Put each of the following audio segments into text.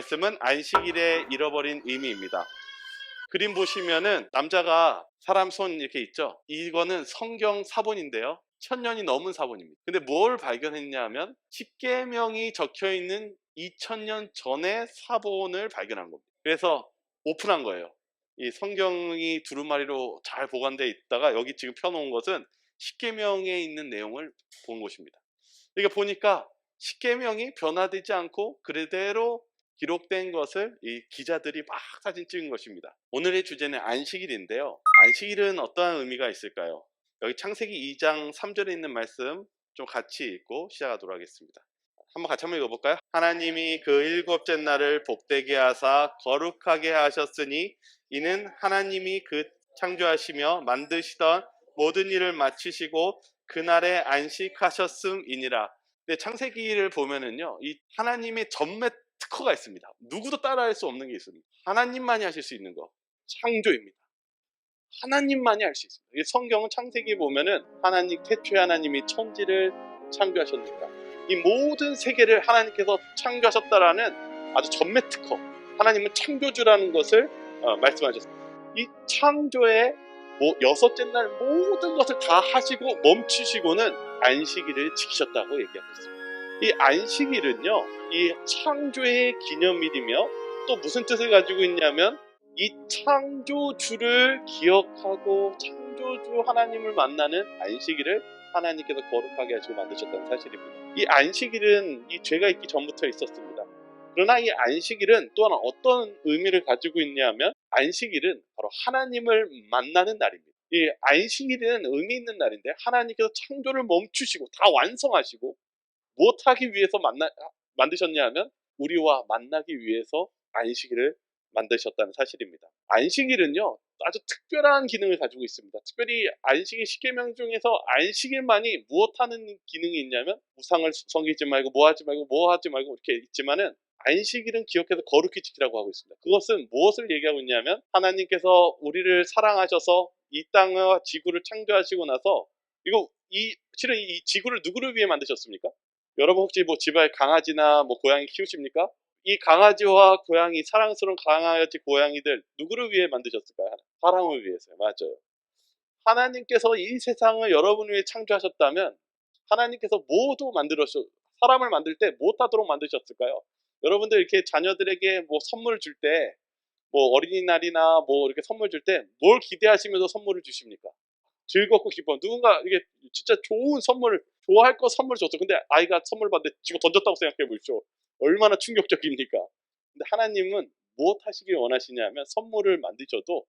말씀은 안식일에 잃어버린 의미입니다. 그림 보시면은 남자가 사람 손 이렇게 있죠. 이거는 성경 사본인데요. 1000년이 넘은 사본입니다. 근데 뭘 발견했냐 하면 십계명이 적혀 있는 2000년 전의 사본을 발견한 겁니다. 그래서 오픈한 거예요. 이 성경이 두루마리로 잘 보관되어 있다가 여기 지금 펴놓은 것은 십계명에 있는 내용을 본 것입니다. 그러니까 보니까 십계명이 변화되지 않고 그대로 기록된 것을 이 기자들이 막 사진 찍은 것입니다. 오늘의 주제는 안식일인데요. 안식일은 어떠한 의미가 있을까요? 여기 창세기 2장 3절에 있는 말씀 좀 같이 읽고 시작하도록 하겠습니다. 한번 읽어볼까요? 하나님이 그 일곱째 날을 복되게 하사 거룩하게 하셨으니 이는 하나님이 그 창조하시며 만드시던 모든 일을 마치시고 그날에 안식하셨음이니라. 근데 창세기를 보면은요, 이 하나님의 전매 특허가 있습니다. 누구도 따라할 수 없는 게 있습니다. 하나님만이 하실 수 있는 거, 창조입니다. 하나님만이 할 수 있습니다. 이 성경은 창세기 보면은 하나님, 태초에 하나님이 천지를 창조하셨는가, 이 모든 세계를 하나님께서 창조하셨다라는 아주 전매 특허, 하나님은 창조주라는 것을 말씀하셨습니다. 이 창조의 여섯째 날 모든 것을 다 하시고 멈추시고는 안식일을 지키셨다고 얘기하고 있습니다. 이 안식일은요, 이 창조의 기념일이며 또 무슨 뜻을 가지고 있냐면 이 창조주를 기억하고 창조주 하나님을 만나는 안식일을 하나님께서 거룩하게 하시고 만드셨다는 사실입니다. 이 안식일은 이 죄가 있기 전부터 있었습니다. 그러나 이 안식일은 또한 어떤 의미를 가지고 있냐면 안식일은 바로 하나님을 만나는 날입니다. 이 안식일은 의미 있는 날인데 하나님께서 창조를 멈추시고 다 완성하시고 무엇하기 위해서 만드셨냐 하면 우리와 만나기 위해서 안식일을 만드셨다는 사실입니다. 안식일은요, 아주 특별한 기능을 가지고 있습니다. 특별히 안식일 10계명 중에서 안식일만이 무엇하는 기능이 있냐면 우상을 섬기지 말고 뭐 하지 말고 이렇게 있지만은 안식일은 기억해서 거룩히 지키라고 하고 있습니다. 그것은 무엇을 얘기하고 있냐면 하나님께서 우리를 사랑하셔서 이 땅과 지구를 창조하시고 나서 실은 이 지구를 누구를 위해 만드셨습니까? 여러분 혹시 집에 강아지나 고양이 키우십니까? 이 강아지와 고양이, 사랑스러운 강아지, 고양이들 누구를 위해 만드셨을까요? 사람을 위해서요. 맞아요. 하나님께서 이 세상을 여러분을 위해 창조하셨다면 하나님께서 사람을 만들 때 무엇하도록 만드셨을까요? 여러분들 이렇게 자녀들에게 선물을 줄 때, 어린이날이나 이렇게 선물 줄 때 뭘 기대하시면서 선물을 주십니까? 즐겁고 기뻐. 누군가 이게 진짜 좋은 선물을, 좋아할 거 선물 줬어. 근데 아이가 선물 받는데 지금 던졌다고 생각해 보십시오. 얼마나 충격적입니까? 근데 하나님은 무엇 하시길 원하시냐면 선물을 만드셔도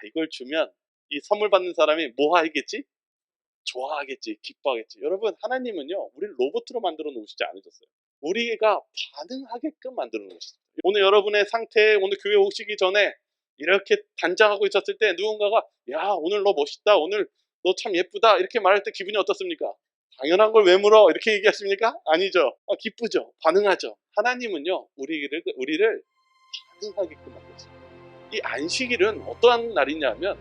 이걸 주면 이 선물 받는 사람이 뭐 하겠지? 좋아하겠지, 기뻐하겠지. 여러분, 하나님은요, 우리를 로봇으로 만들어 놓으시지 않으셨어요. 우리가 반응하게끔 만들어 놓으셨어요. 오늘 여러분의 상태, 오늘 교회 오시기 전에 이렇게 단장하고 있었을 때 누군가가 야, 오늘 너 멋있다, 오늘 너 참 예쁘다 이렇게 말할 때 기분이 어떻습니까? 당연한 걸 왜 물어? 이렇게 얘기하십니까? 아니죠. 기쁘죠. 반응하죠. 하나님은요, 우리를 반응하게끔 만들었어요. 이 안식일은 어떠한 날이냐면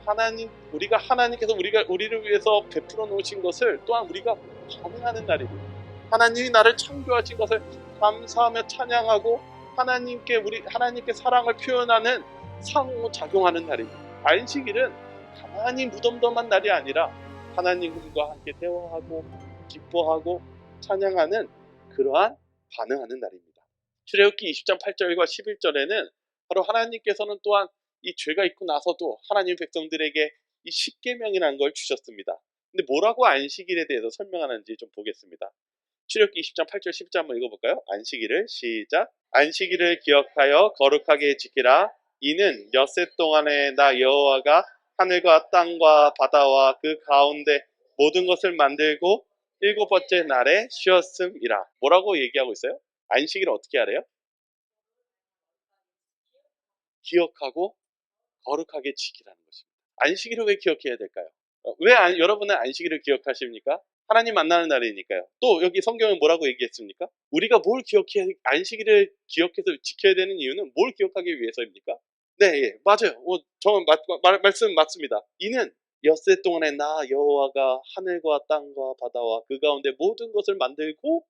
하나님께서 우리를 위해서 베풀어 놓으신 것을 또한 우리가 반응하는 날입니다. 하나님이 나를 창조하신 것을 감사하며 찬양하고 하나님께 사랑을 표현하는 상호작용하는 날입니다. 안식일은 가만히 무덤덤한 날이 아니라 하나님과 함께 대화하고 기뻐하고 찬양하는 그러한 반응하는 날입니다. 출애굽기 20장 8절과 11절에는 바로 하나님께서는 또한 이 죄가 있고 나서도 하나님 백성들에게 이 십계명이라는 걸 주셨습니다. 근데 뭐라고 안식일에 대해서 설명하는지 좀 보겠습니다. 출애굽기 20장 8절 10절 한번 읽어볼까요? 안식일을 시작. 안식일을 기억하여 거룩하게 지키라. 이는 엿새 동안에 나 여호와가 하늘과 땅과 바다와 그 가운데 모든 것을 만들고 일곱 번째 날에 쉬었음이라. 뭐라고 얘기하고 있어요? 안식일을 어떻게 하래요? 기억하고 거룩하게 지키라는 것입니다. 안식일을 왜 기억해야 될까요? 여러분은 안식일을 기억하십니까? 하나님 만나는 날이니까요. 또 여기 성경은 뭐라고 얘기했습니까? 우리가 안식일을 기억해서 지켜야 되는 이유는 뭘 기억하기 위해서입니까? 네, 예, 맞아요. 말씀 맞습니다. 이는 엿새 동안에 나 여호와가 하늘과 땅과 바다와 그 가운데 모든 것을 만들고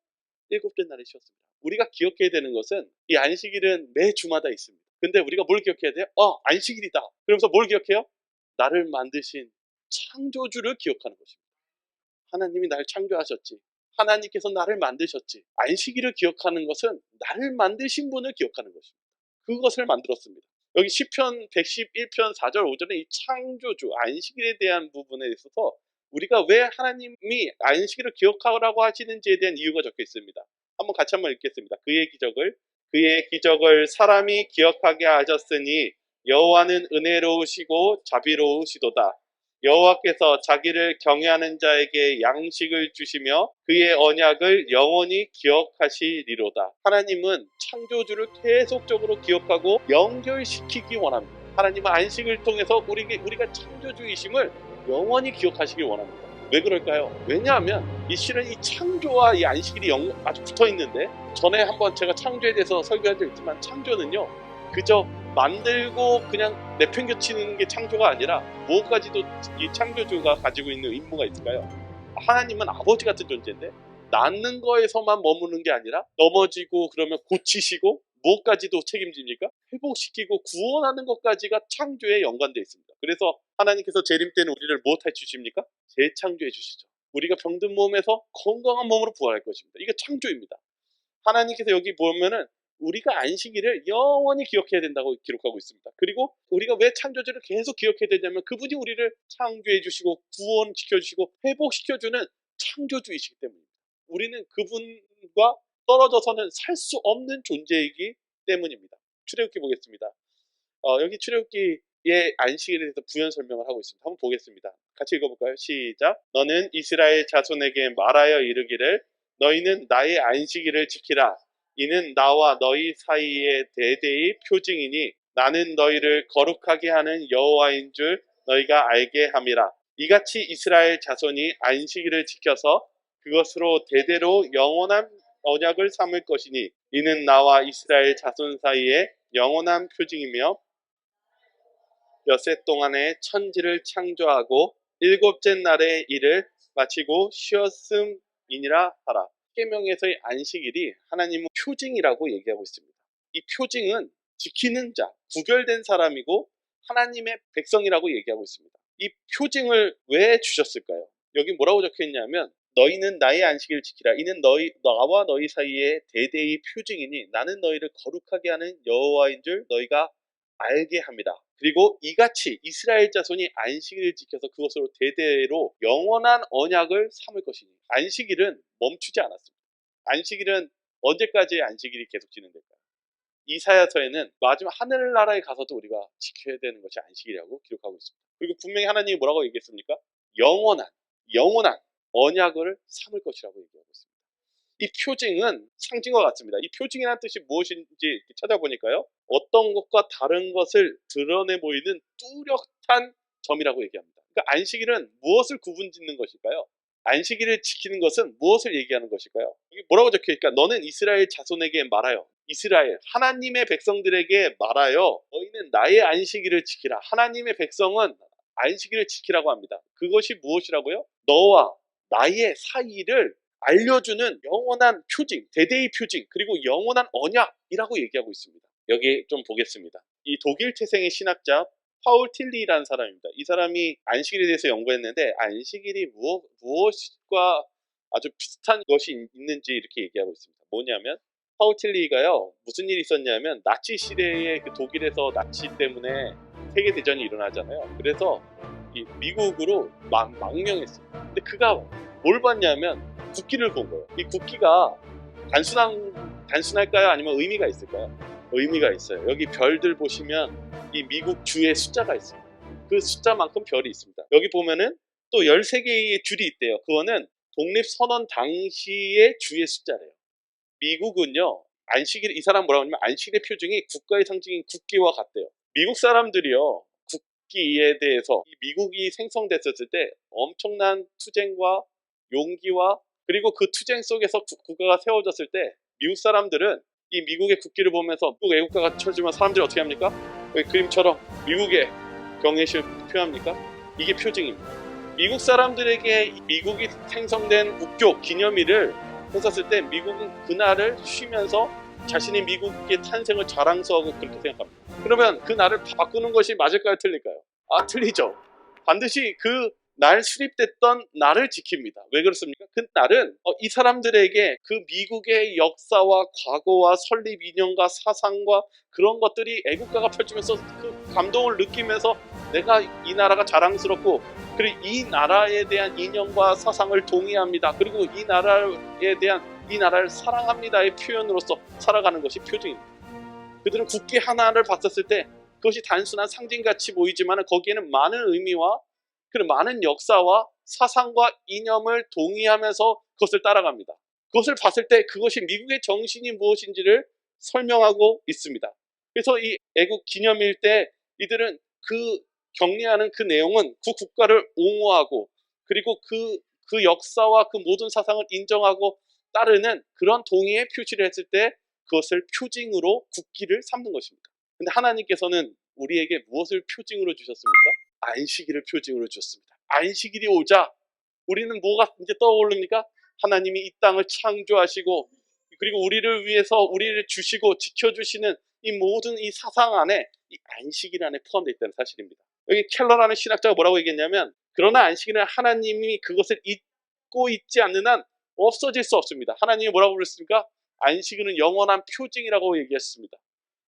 일곱째 날에 쉬었습니다. 우리가 기억해야 되는 것은 이 안식일은 매 주마다 있습니다. 근데 우리가 뭘 기억해야 돼요? 안식일이다. 그러면서 뭘 기억해요? 나를 만드신 창조주를 기억하는 것입니다. 하나님이 나를 창조하셨지. 하나님께서 나를 만드셨지. 안식일을 기억하는 것은 나를 만드신 분을 기억하는 것입니다. 그것을 만들었습니다. 여기 시편 111편 4절 5절에 이 창조주, 안식일에 대한 부분에 있어서 우리가 왜 하나님이 안식일을 기억하라고 하시는지에 대한 이유가 적혀 있습니다. 한번 읽겠습니다. 그의 기적을 사람이 기억하게 하셨으니 여호와는 은혜로우시고 자비로우시도다. 여호와께서 자기를 경외하는 자에게 양식을 주시며 그의 언약을 영원히 기억하시리로다. 하나님은 창조주를 계속적으로 기억하고 연결시키기 원합니다. 하나님은 안식을 통해서 우리가 창조주이심을 영원히 기억하시길 원합니다. 왜 그럴까요? 왜냐하면 이 실은 이 창조와 이 안식일이 아주 붙어 있는데, 전에 한번 제가 창조에 대해서 설교한 적 있지만, 창조는요 그저 만들고 그냥 내팽겨치는 게 창조가 아니라 무엇까지도 이 창조주가 가지고 있는 임무가 있을까요? 하나님은 아버지 같은 존재인데 낳는 거에서만 머무는 게 아니라 넘어지고 그러면 고치시고 무엇까지도 책임집니까? 회복시키고 구원하는 것까지가 창조에 연관되어 있습니다. 그래서 하나님께서 재림 때는 우리를 무엇해 주십니까? 재창조해 주시죠. 우리가 병든 몸에서 건강한 몸으로 부활할 것입니다. 이게 창조입니다. 하나님께서 여기 보면은 우리가 안식일을 영원히 기억해야 된다고 기록하고 있습니다. 그리고 우리가 왜 창조주를 계속 기억해야 되냐면 그분이 우리를 창조해 주시고 구원시켜 주시고 회복시켜 주는 창조주이시기 때문입니다. 우리는 그분과 떨어져서는 살 수 없는 존재이기 때문입니다. 출애굽기 보겠습니다. 여기 출애굽기의 안식일에 대해서 부연 설명을 하고 있습니다. 한번 보겠습니다. 같이 읽어볼까요? 시작. 너는 이스라엘 자손에게 말하여 이르기를 너희는 나의 안식일을 지키라. 이는 나와 너희 사이에 대대의 표징이니 나는 너희를 거룩하게 하는 여호와인 줄 너희가 알게 함이라. 이같이 이스라엘 자손이 안식일을 지켜서 그것으로 대대로 영원한 언약을 삼을 것이니 이는 나와 이스라엘 자손 사이에 영원한 표징이며 엿새 동안에 천지를 창조하고 일곱째 날에 일을 마치고 쉬었음이니라 하라. 십계명에서의 안식일이 하나님은 표징이라고 얘기하고 있습니다. 이 표징은 지키는 자, 구별된 사람이고 하나님의 백성이라고 얘기하고 있습니다. 이 표징을 왜 주셨을까요? 여기 뭐라고 적혀 있냐면 너희는 나의 안식일을 지키라. 이는 나와 너희 사이에 대대의 표징이니 나는 너희를 거룩하게 하는 여호와인 줄 너희가 알게 합니다. 그리고 이같이 이스라엘 자손이 안식일을 지켜서 그것으로 대대로 영원한 언약을 삼을 것이니 안식일은 멈추지 않았습니다. 안식일은 언제까지 안식일이 계속 진행될까요? 이사야서에는 마지막 하늘나라에 가서도 우리가 지켜야 되는 것이 안식일이라고 기록하고 있습니다. 그리고 분명히 하나님이 뭐라고 얘기했습니까? 영원한 언약을 삼을 것이라고 얘기하고 있습니다. 이 표징은 상징과 같습니다. 이 표징이라는 뜻이 무엇인지 찾아보니까요. 어떤 것과 다른 것을 드러내 보이는 뚜렷한 점이라고 얘기합니다. 그러니까 안식일은 무엇을 구분짓는 것일까요? 안식일을 지키는 것은 무엇을 얘기하는 것일까요? 이게 뭐라고 적혀있을까? 너는 이스라엘 자손에게 말하여. 이스라엘, 하나님의 백성들에게 말하여 너희는 나의 안식일을 지키라. 하나님의 백성은 안식일을 지키라고 합니다. 그것이 무엇이라고요? 너와 나의 사이를 알려주는 영원한 표징, 대대의 표징, 그리고 영원한 언약이라고 얘기하고 있습니다. 여기 좀 보겠습니다. 이 독일 태생의 신학자 파울 틸리라는 사람입니다. 이 사람이 안식일에 대해서 연구했는데 안식일이 무엇과 아주 비슷한 것이 있는지 이렇게 얘기하고 있습니다. 뭐냐면 파울 틸리가요, 무슨 일이 있었냐면 나치 시대에 그 독일에서 나치 때문에 세계대전이 일어나잖아요. 그래서 이 미국으로 망명했어요. 근데 그가 뭘 봤냐면 국기를 본 거예요. 이 국기가 단순할까요? 아니면 의미가 있을까요? 의미가 있어요. 여기 별들 보시면 이 미국 주의 숫자가 있어요. 그 숫자만큼 별이 있습니다. 여기 보면은 또 13개의 줄이 있대요. 그거는 독립선언 당시의 주의 숫자래요. 미국은요, 이 사람 뭐라고 하냐면 안식일의 표징이 국가의 상징인 국기와 같대요. 미국 사람들이요, 국기에 대해서 미국이 생성됐었을 때 엄청난 투쟁과 용기와 그리고 그 투쟁 속에서 국가가 세워졌을 때 미국 사람들은 이 미국의 국기를 보면서 미국 애국가가 쳐지면 사람들이 어떻게 합니까? 여기 그림처럼 미국의 경외심을 표합니까? 이게 표징입니다. 미국 사람들에게 미국이 생성된 국교 기념일을 했었을 때 미국은 그날을 쉬면서 자신이 미국의 탄생을 자랑스러워하고 그렇게 생각합니다. 그러면 그 날을 바꾸는 것이 맞을까요? 틀릴까요? 틀리죠. 반드시 그 날 수립됐던 날을 지킵니다. 왜 그렇습니까? 그 날은 이 사람들에게 그 미국의 역사와 과거와 설립 이념과 사상과 그런 것들이 애국가가 펼치면서 그 감동을 느끼면서 내가 이 나라가 자랑스럽고 그리고 이 나라에 대한 이념과 사상을 동의합니다. 그리고 이 나라에 대한 이 나라를 사랑합니다의 표현으로서 살아가는 것이 표징입니다. 그들은 국기 하나를 봤었을 때 그것이 단순한 상징같이 보이지만 거기에는 많은 의미와 그런 많은 역사와 사상과 이념을 동의하면서 그것을 따라갑니다. 그것을 봤을 때 그것이 미국의 정신이 무엇인지를 설명하고 있습니다. 그래서 이 애국 기념일 때 이들은 그 격려하는 그 내용은 그 국가를 옹호하고 그리고 그 역사와 그 모든 사상을 인정하고 따르는 그런 동의의 표시를 했을 때 그것을 표징으로 국기를 삼는 것입니다. 근데 하나님께서는 우리에게 무엇을 표징으로 주셨습니까? 안식일을 표징으로 주셨습니다. 안식일이 오자 우리는 뭐가 이제 떠오릅니까? 하나님이 이 땅을 창조하시고 그리고 우리를 위해서 우리를 주시고 지켜주시는 이 모든 이 사상 안에 이 안식일 안에 포함되어 있다는 사실입니다. 여기 켈러라는 신학자가 뭐라고 얘기했냐면 그러나 안식일은 하나님이 그것을 잊고 있지 않는 한 없어질 수 없습니다. 하나님이 뭐라고 그랬습니까? 안식일은 영원한 표징이라고 얘기했습니다.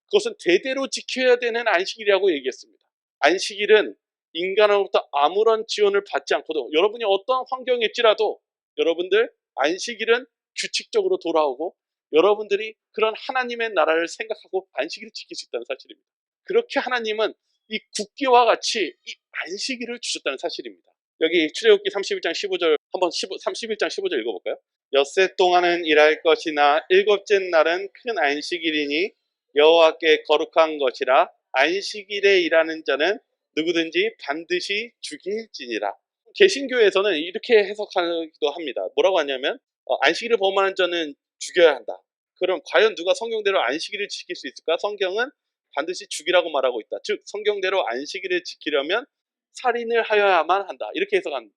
그것은 대대로 지켜야 되는 안식일이라고 얘기했습니다. 안식일은 인간으로부터 아무런 지원을 받지 않고도 여러분이 어떤 환경일지라도 여러분들 안식일은 규칙적으로 돌아오고 여러분들이 그런 하나님의 나라를 생각하고 안식일을 지킬 수 있다는 사실입니다. 그렇게 하나님은 이 국기와 같이 이 안식일을 주셨다는 사실입니다. 여기 출애굽기 31장 15절 한번 31장 15절 읽어볼까요? 엿새 동안은 일할 것이나 일곱째 날은 큰 안식일이니 여호와께 거룩한 것이라 안식일에 일하는 자는 누구든지 반드시 죽일지니라. 개신교에서는 이렇게 해석하기도 합니다. 뭐라고 하냐면 안식일을 범하는 자는 죽여야 한다. 그럼 과연 누가 성경대로 안식일을 지킬 수 있을까? 성경은 반드시 죽이라고 말하고 있다. 즉 성경대로 안식일을 지키려면 살인을 하여야만 한다. 이렇게 해석합니다.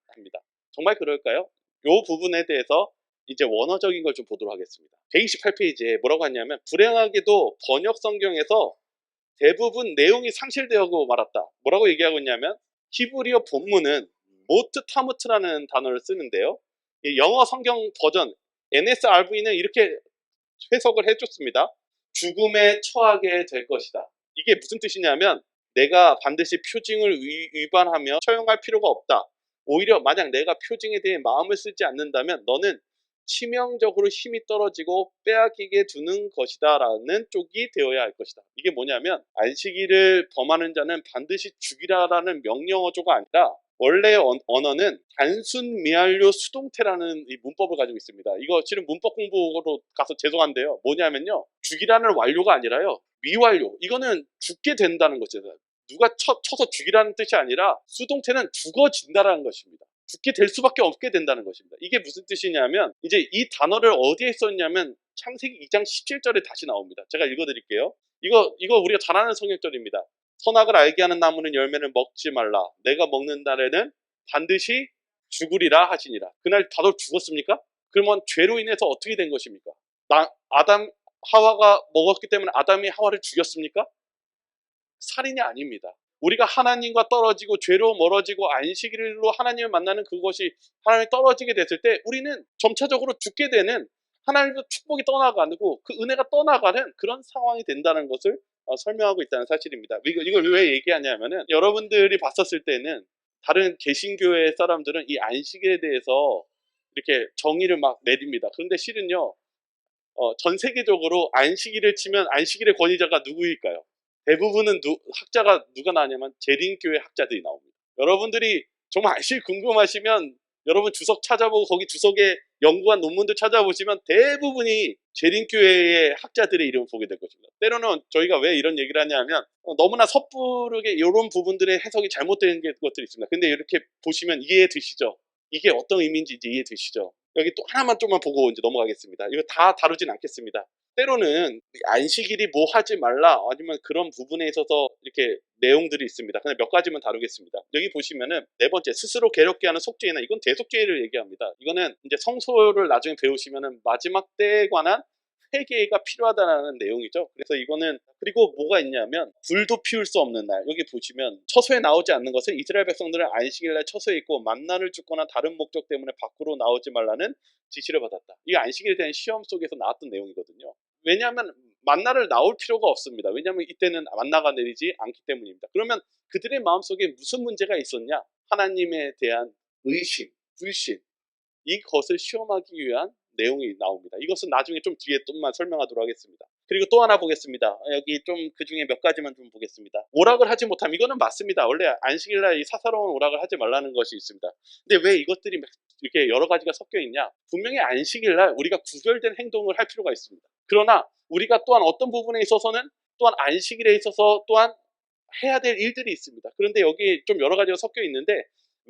정말 그럴까요? 이 부분에 대해서 이제 원어적인 걸 좀 보도록 하겠습니다. 128페이지에 뭐라고 하냐면 불행하게도 번역 성경에서 대부분 내용이 상실되고 말았다. 뭐라고 얘기하고 있냐면 히브리어 본문은 모트 타무트라는 단어를 쓰는데요. 영어 성경 버전 NSRV는 이렇게 해석을 해줬습니다. 죽음에 처하게 될 것이다. 이게 무슨 뜻이냐면 내가 반드시 표징을 위반하며 처형할 필요가 없다. 오히려 만약 내가 표징에 대해 마음을 쓰지 않는다면 너는 치명적으로 힘이 떨어지고 빼앗기게 두는 것이다 라는 쪽이 되어야 할 것이다. 이게 뭐냐면 안식일을 범하는 자는 반드시 죽이라라는 명령어조가 아니라 원래 언어는 단순 미완료 수동태라는 이 문법을 가지고 있습니다. 이거 지금 문법 공부로 가서 죄송한데요. 뭐냐면요. 죽이라는 완료가 아니라요. 미완료. 이거는 죽게 된다는 거잖아요. 누가 쳐서 죽이라는 뜻이 아니라 수동태는 죽어진다라는 것입니다. 죽게 될 수밖에 없게 된다는 것입니다. 이게 무슨 뜻이냐면 이제 이 단어를 어디에 썼냐면 창세기 2장 17절에 다시 나옵니다. 제가 읽어드릴게요. 이거 우리가 잘 아는 성경절입니다. 선악을 알게 하는 나무는 열매를 먹지 말라. 내가 먹는 날에는 반드시 죽으리라 하시니라. 그날 다들 죽었습니까? 그러면 죄로 인해서 어떻게 된 것입니까? 아담 하와가 먹었기 때문에 아담이 하와를 죽였습니까? 살인이 아닙니다. 우리가 하나님과 떨어지고 죄로 멀어지고 안식일로 하나님을 만나는 그것이 하나님이 떨어지게 됐을 때 우리는 점차적으로 죽게 되는 하나님의 축복이 떠나가고 그 은혜가 떠나가는 그런 상황이 된다는 것을 설명하고 있다는 사실입니다. 이걸 왜 얘기하냐면은 여러분들이 봤었을 때는 다른 개신교회 사람들은 이 안식일에 대해서 이렇게 정의를 막 내립니다. 그런데 실은요, 전 세계적으로 안식일을 치면 안식일의 권위자가 누구일까요? 대부분은 학자가 누가 나왔냐면 재림교회 학자들이 나옵니다. 여러분들이 정말 안식일 궁금하시면 여러분 주석 찾아보고 거기 주석에 연구한 논문들 찾아보시면 대부분이 재림교회의 학자들의 이름을 보게 될 것입니다. 때로는 저희가 왜 이런 얘기를 하냐면 너무나 섣부르게 이런 부분들의 해석이 잘못된 것들이 있습니다. 근데 이렇게 보시면 이해되시죠? 이게 어떤 의미인지 이제 이해되시죠? 여기 또 하나만 좀만 보고 이제 넘어가겠습니다. 이거 다 다루진 않겠습니다. 때로는 안식일이 뭐 하지 말라 아니면 그런 부분에 있어서 이렇게 내용들이 있습니다. 그냥 몇 가지만 다루겠습니다. 여기 보시면은 네 번째 스스로 괴롭게 하는 속죄나 이건 대속죄를 얘기합니다. 이거는 이제 성소를 나중에 배우시면은 마지막 때에 관한 회개가 필요하다는 내용이죠. 그래서 이거는 그리고 뭐가 있냐면 불도 피울 수 없는 날 여기 보시면 처소에 나오지 않는 것은 이스라엘 백성들은 안식일날 처소에 있고 만나를 줍거나 다른 목적 때문에 밖으로 나오지 말라는 지시를 받았다. 이게 안식일에 대한 시험 속에서 나왔던 내용이거든요. 왜냐하면 만나를 나올 필요가 없습니다. 왜냐하면 이때는 만나가 내리지 않기 때문입니다. 그러면 그들의 마음속에 무슨 문제가 있었냐? 하나님에 대한 의심, 불신 이것을 시험하기 위한 내용이 나옵니다. 이것은 나중에 좀 뒤에 좀만 설명하도록 하겠습니다. 그리고 또 하나 보겠습니다. 여기 좀 그 중에 몇 가지만 좀 보겠습니다. 오락을 하지 못함 이거는 맞습니다. 원래 안식일날 이 사사로운 오락을 하지 말라는 것이 있습니다. 근데 왜 이것들이 이렇게 여러 가지가 섞여 있냐? 분명히 안식일날 우리가 구별된 행동을 할 필요가 있습니다. 그러나 우리가 또한 어떤 부분에 있어서는 또한 안식일에 있어서 또한 해야 될 일들이 있습니다. 그런데 여기 좀 여러 가지가 섞여 있는데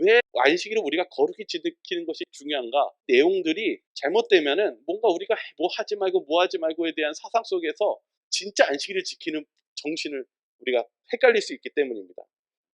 왜 안식일을 우리가 거룩히 지키는 것이 중요한가? 내용들이 잘못되면은 뭔가 우리가 뭐 하지 말고 뭐 하지 말고에 대한 사상 속에서 진짜 안식일을 지키는 정신을 우리가 헷갈릴 수 있기 때문입니다.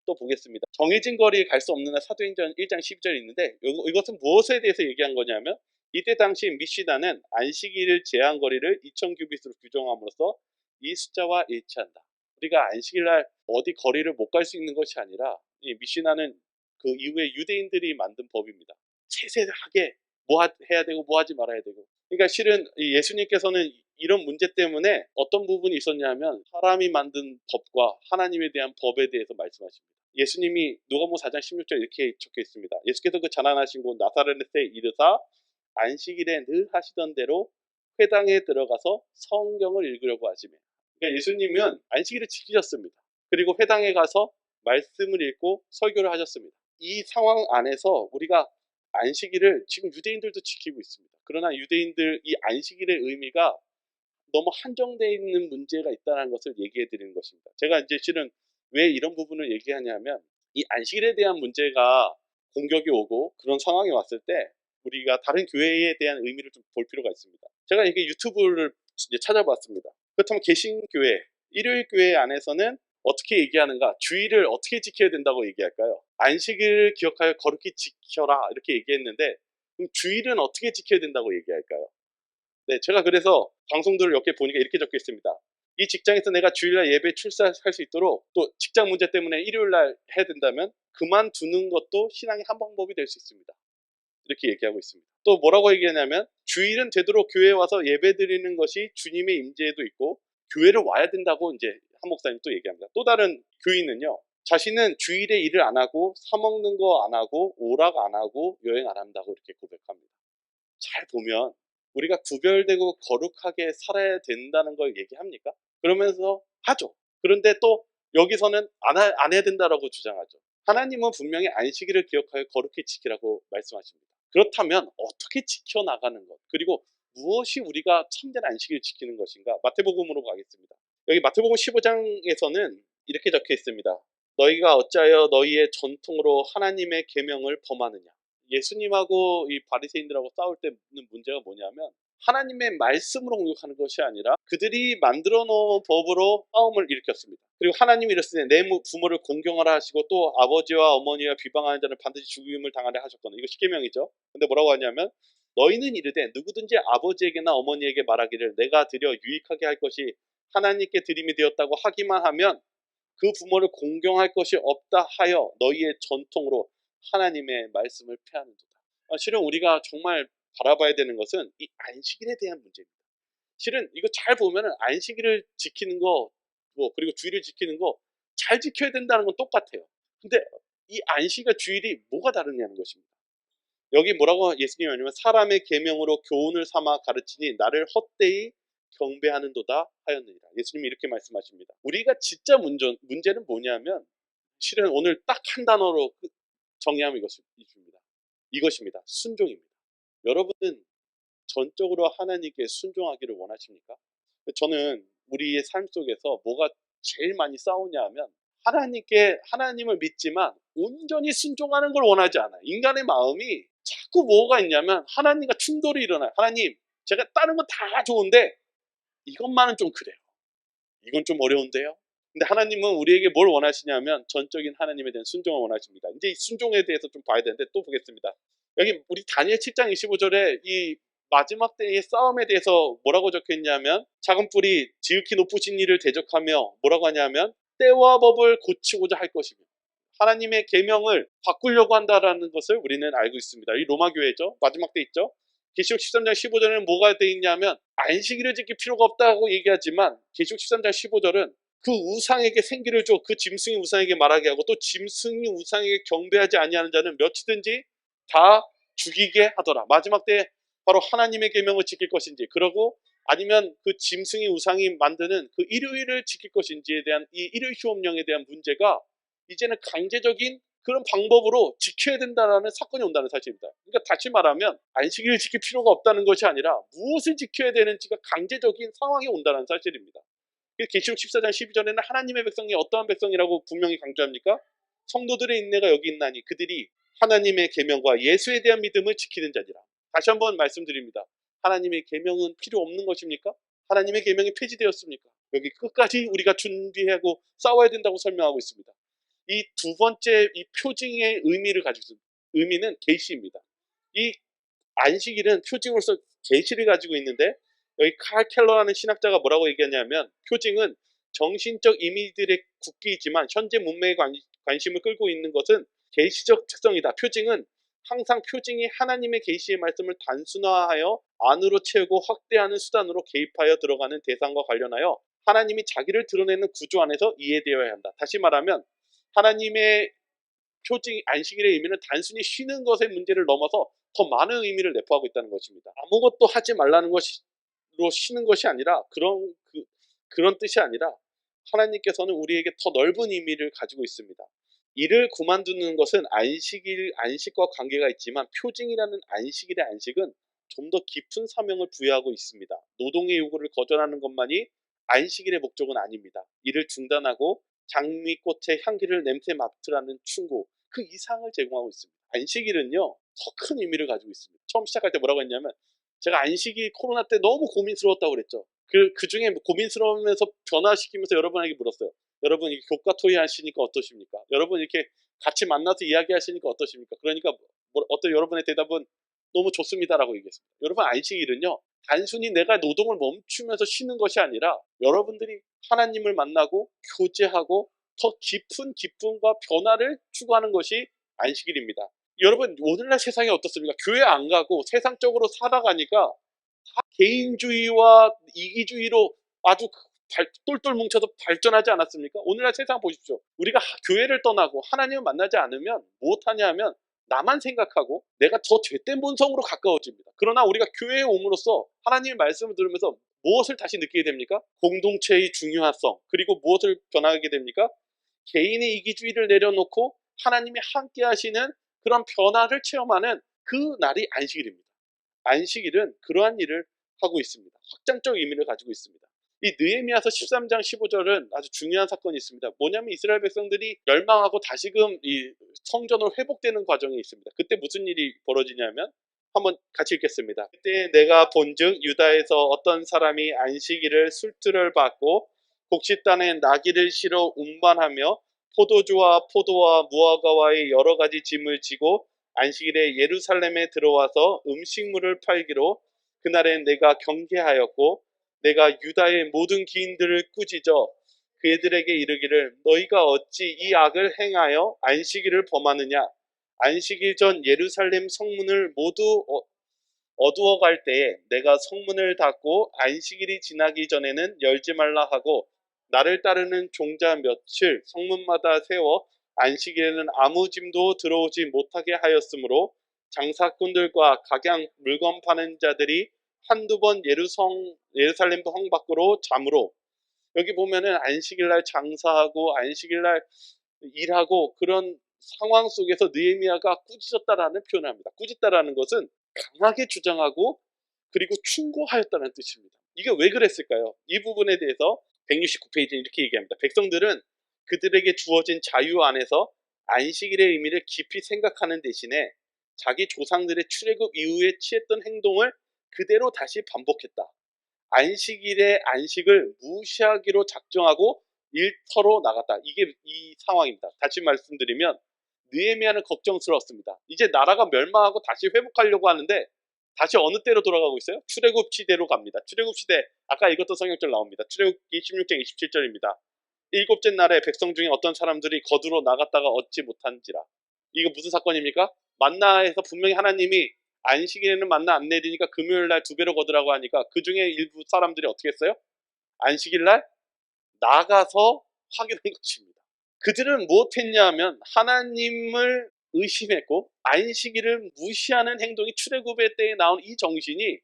또 보겠습니다. 정해진 거리에 갈 수 없는 날 사도행전 1장 12절이 있는데 이것은 무엇에 대해서 얘기한 거냐면 이때 당시 미시나는 안식일을 제한 거리를 2000규빗으로 규정함으로써 이 숫자와 일치한다. 우리가 안식일날 어디 거리를 못 갈 수 있는 것이 아니라 이 미시나는 그 이후에 유대인들이 만든 법입니다. 세세하게 뭐 해야 되고 뭐 하지 말아야 되고. 그러니까 실은 예수님께서는 이런 문제 때문에 어떤 부분이 있었냐면 사람이 만든 법과 하나님에 대한 법에 대해서 말씀하십니다. 예수님이 누가복음 4장 16절 이렇게 적혀 있습니다. 예수께서 그 가난하신 곳 나사렛에 이르사 안식일에 늘 하시던 대로 회당에 들어가서 성경을 읽으려고 하시며 그러니까 예수님은 안식일을 지키셨습니다. 그리고 회당에 가서 말씀을 읽고 설교를 하셨습니다. 이 상황 안에서 우리가 안식일을 지금 유대인들도 지키고 있습니다. 그러나 유대인들 이 안식일의 의미가 너무 한정되어 있는 문제가 있다는 것을 얘기해 드리는 것입니다. 제가 이제 실은 왜 이런 부분을 얘기하냐면 이 안식일에 대한 문제가 공격이 오고 그런 상황이 왔을 때 우리가 다른 교회에 대한 의미를 좀 볼 필요가 있습니다. 제가 이게 유튜브를 이제 찾아봤습니다. 그렇다면 개신교회, 일요일 교회 안에서는 어떻게 얘기하는가? 주일을 어떻게 지켜야 된다고 얘기할까요? 안식일을 기억하여 거룩히 지켜라 이렇게 얘기했는데 그럼 주일은 어떻게 지켜야 된다고 얘기할까요? 네, 제가 그래서 방송들을 몇 개 보니까 이렇게 적혀 있습니다. 이 직장에서 내가 주일날 예배 출석할 수 있도록 또 직장 문제 때문에 일요일날 해야 된다면 그만두는 것도 신앙의 한 방법이 될 수 있습니다. 이렇게 얘기하고 있습니다. 또 뭐라고 얘기하냐면 주일은 되도록 교회에 와서 예배 드리는 것이 주님의 임재에도 있고 교회를 와야 된다고 이제 한 목사님 또 얘기합니다. 또 다른 교인은요. 자신은 주일에 일을 안 하고 사먹는 거 안 하고 오락 안 하고 여행 안 한다고 이렇게 고백합니다. 잘 보면 우리가 구별되고 거룩하게 살아야 된다는 걸 얘기합니까? 그러면서 하죠. 그런데 또 여기서는 안 해야 된다라고 주장하죠. 하나님은 분명히 안식일을 기억하여 거룩히 지키라고 말씀하십니다. 그렇다면 어떻게 지켜나가는 것 그리고 무엇이 우리가 참된 안식일을 지키는 것인가? 마태복음으로 가겠습니다. 여기 마태복음 15장에서는 이렇게 적혀 있습니다. 너희가 어찌하여 너희의 전통으로 하나님의 계명을 범하느냐. 예수님하고 이 바리새인들하고 싸울 때는 문제가 뭐냐면 하나님의 말씀으로 공격하는 것이 아니라 그들이 만들어 놓은 법으로 싸움을 일으켰습니다. 그리고 하나님이 이랬으니 내 부모를 공경하라 하시고 또 아버지와 어머니와 비방하는 자는 반드시 죽임을 당하려 하셨거든요. 이거 십계명이죠. 근데 뭐라고 하냐면 너희는 이르되 누구든지 아버지에게나 어머니에게 말하기를 내가 드려 유익하게 할 것이 하나님께 드림이 되었다고 하기만 하면 그 부모를 공경할 것이 없다 하여 너희의 전통으로 하나님의 말씀을 폐하는도다. 실은 우리가 정말 바라봐야 되는 것은 이 안식일에 대한 문제입니다. 실은 이거 잘 보면은 안식일을 지키는 거, 그리고 주일을 지키는 거 잘 지켜야 된다는 건 똑같아요. 근데 이 안식일과 주일이 뭐가 다르냐는 것입니다. 여기 뭐라고 예수님이 하냐면 사람의 계명으로 교훈을 삼아 가르치니 나를 헛되이 경배하는도다 하였느니라. 예수님이 이렇게 말씀하십니다. 우리가 진짜 문제는 뭐냐면 실은 오늘 딱 한 단어로 정의하면 이것입니다. 순종입니다. 여러분은 전적으로 하나님께 순종하기를 원하십니까? 저는 우리의 삶 속에서 뭐가 제일 많이 싸우냐 하면 하나님을 믿지만 온전히 순종하는 걸 원하지 않아요. 인간의 마음이 자꾸 뭐가 있냐면 하나님과 충돌이 일어나요. 하나님, 제가 다른 건 다 좋은데 이것만은 좀 그래요. 이건 좀 어려운데요. 근데 하나님은 우리에게 뭘 원하시냐면 전적인 하나님에 대한 순종을 원하십니다. 이제 이 순종에 대해서 좀 봐야 되는데 또 보겠습니다. 여기 우리 다니엘 7장 25절에 이 마지막 때의 싸움에 대해서 뭐라고 적혀있냐면 작은 뿔이 지극히 높으신 이를 대적하며 뭐라고 하냐면 때와 법을 고치고자 할 것이며 하나님의 계명을 바꾸려고 한다라는 것을 우리는 알고 있습니다. 이 로마 교회죠. 마지막 때 있죠. 계시록 13장 15절에는 뭐가 되어 있냐면 안식일을 지킬 필요가 없다고 얘기하지만 계시록 13장 15절은 그 우상에게 생기를 줘 그 짐승이 우상에게 말하게 하고 또 짐승이 우상에게 경배하지 아니하는 자는 몇이든지 다 죽이게 하더라. 마지막 때 바로 하나님의 계명을 지킬 것인지 그러고 아니면 그 짐승이 우상이 만드는 그 일요일을 지킬 것인지에 대한 이 일요일 휴업령에 대한 문제가 이제는 강제적인 그런 방법으로 지켜야 된다는 사건이 온다는 사실입니다. 그러니까 다시 말하면 안식일을 지킬 필요가 없다는 것이 아니라 무엇을 지켜야 되는지가 강제적인 상황이 온다는 사실입니다. 계시록 14장 12절에는 하나님의 백성이 어떠한 백성이라고 분명히 강조합니까? 성도들의 인내가 여기 있나니 그들이 하나님의 계명과 예수에 대한 믿음을 지키는 자니라. 다시 한번 말씀드립니다. 하나님의 계명은 필요 없는 것입니까? 하나님의 계명이 폐지되었습니까? 여기 끝까지 우리가 준비하고 싸워야 된다고 설명하고 있습니다. 이 두 번째 이 표징의 의미를 가지고 있습니다. 의미는 계시입니다. 이 안식일은 표징으로서 계시를 가지고 있는데 여기 칼 켈러라는 신학자가 뭐라고 얘기하냐면 표징은 정신적 이미지들의 국기이지만 현재 문명의 관심을 끌고 있는 것은 계시적 특성이다. 표징은 항상 표징이 하나님의 계시의 말씀을 단순화하여 안으로 채우고 확대하는 수단으로 개입하여 들어가는 대상과 관련하여 하나님이 자기를 드러내는 구조 안에서 이해되어야 한다. 다시 말하면 하나님의 표징 안식일의 의미는 단순히 쉬는 것의 문제를 넘어서 더 많은 의미를 내포하고 있다는 것입니다. 아무것도 하지 말라는 것으로 쉬는 것이 아니라 그런 뜻이 아니라 하나님께서는 우리에게 더 넓은 의미를 가지고 있습니다. 일을 그만두는 것은 안식과 관계가 있지만 표징이라는 안식일의 안식은 좀 더 깊은 사명을 부여하고 있습니다. 노동의 요구를 거절하는 것만이 안식일의 목적은 아닙니다. 일을 중단하고 장미꽃의 향기를 냄새 맡으라는 충고, 그 이상을 제공하고 있습니다. 안식일은요 더 큰 의미를 가지고 있습니다. 처음 시작할 때 뭐라고 했냐면 제가 안식일 코로나 때 너무 고민스러웠다고 그랬죠. 그 중에 고민스러우면서 변화시키면서 여러분에게 물었어요. 여러분 이렇게 교과 토의 하시니까 어떠십니까? 여러분 이렇게 같이 만나서 이야기하시니까 어떠십니까? 그러니까 어떤 여러분의 대답은 너무 좋습니다라고 얘기했습니다. 여러분 안식일은요 단순히 내가 노동을 멈추면서 쉬는 것이 아니라 여러분들이 하나님을 만나고 교제하고 더 깊은 기쁨과 변화를 추구하는 것이 안식일입니다. 여러분 오늘날 세상이 어떻습니까? 교회 안 가고 세상적으로 살아가니까 다 개인주의와 이기주의로 아주 똘똘 뭉쳐서 발전하지 않았습니까? 오늘날 세상 보십시오. 우리가 교회를 떠나고 하나님을 만나지 않으면 무엇하냐 하면 나만 생각하고 내가 더 죄된 본성으로 가까워집니다. 그러나 우리가 교회에 옴으로써 하나님의 말씀을 들으면서 무엇을 다시 느끼게 됩니까? 공동체의 중요성, 그리고 무엇을 변화하게 됩니까? 개인의 이기주의를 내려놓고 하나님이 함께 하시는 그런 변화를 체험하는 그 날이 안식일입니다. 안식일은 그러한 일을 하고 있습니다. 확장적 의미를 가지고 있습니다. 이 느헤미야서 13장 15절은 아주 중요한 사건이 있습니다. 뭐냐면 이스라엘 백성들이 멸망하고 다시금 이 성전으로 회복되는 과정이 있습니다. 그때 무슨 일이 벌어지냐면 한번 같이 읽겠습니다. 그때 내가 본즉 유다에서 어떤 사람이 안식일을 술틀을 받고 곡식단에 나귀를 실어 운반하며 포도주와 포도와 무화과와의 여러 가지 짐을 지고 안식일에 예루살렘에 들어와서 음식물을 팔기로 그날엔 내가 경계하였고 내가 유다의 모든 기인들을 꾸짖어 그들에게 이르기를 너희가 어찌 이 악을 행하여 안식일을 범하느냐. 안식일 전 예루살렘 성문을 모두 어두워 갈 때에 내가 성문을 닫고 안식일이 지나기 전에는 열지 말라 하고 나를 따르는 종자 며칠 성문마다 세워 안식일에는 아무 짐도 들어오지 못하게 하였으므로 장사꾼들과 각양 물건 파는 자들이 한두 번 예루살렘 성 밖으로 잠으로 여기 보면은 안식일날 장사하고 안식일날 일하고 그런 상황 속에서 느헤미야가 꾸짖었다라는 표현을 합니다. 꾸짖다라는 것은 강하게 주장하고 그리고 충고하였다는 뜻입니다. 이게 왜 그랬을까요? 이 부분에 대해서 169페이지는 이렇게 얘기합니다. 백성들은 그들에게 주어진 자유 안에서 안식일의 의미를 깊이 생각하는 대신에 자기 조상들의 출애굽 이후에 취했던 행동을 그대로 다시 반복했다. 안식일에 안식을 무시하기로 작정하고 일터로 나갔다. 이게 이 상황입니다. 다시 말씀드리면 느헤미야는 걱정스러웠습니다. 이제 나라가 멸망하고 다시 회복하려고 하는데 다시 어느 때로 돌아가고 있어요? 출애굽 시대로 갑니다. 출애굽 시대 아까 읽었던 성경절 나옵니다. 출애굽기 16장 27절입니다. 일곱째 날에 백성 중에 어떤 사람들이 거두러 나갔다가 얻지 못한지라. 이거 무슨 사건입니까? 만나에서 분명히 하나님이 안식일에는 만나 안 내리니까 금요일날 2배로 거두라고 하니까 그 중에 일부 사람들이 어떻게 했어요? 안식일날 나가서 확인한 것입니다. 그들은 무엇했냐 하면 하나님을 의심했고 안식일을 무시하는 행동이 출애굽의 때에 나온 이 정신이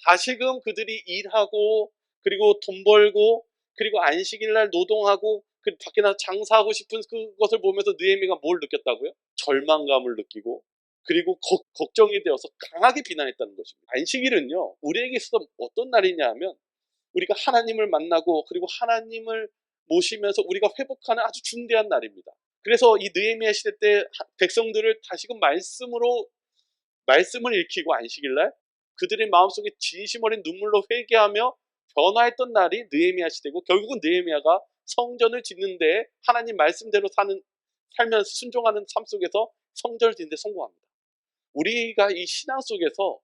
다시금 그들이 일하고 그리고 돈 벌고 그리고 안식일날 노동하고 밖에 나서 장사하고 싶은 그것을 보면서 느헤미야가 뭘 느꼈다고요? 절망감을 느끼고 그리고 걱정이 되어서 강하게 비난했다는 것입니다. 안식일은요 우리에게 있어서 어떤 날이냐 하면 우리가 하나님을 만나고 그리고 하나님을 모시면서 우리가 회복하는 아주 중대한 날입니다. 그래서 이 느헤미야 시대 때 백성들을 다시금 말씀을 읽히고 안식일날 그들의 마음속에 진심 어린 눈물로 회개하며 변화했던 날이 느헤미야 시대고 결국은 느헤미야가 성전을 짓는 데 하나님 말씀대로 살면서 순종하는 삶 속에서 성전을 짓는 데 성공합니다. 우리가 이 신앙 속에서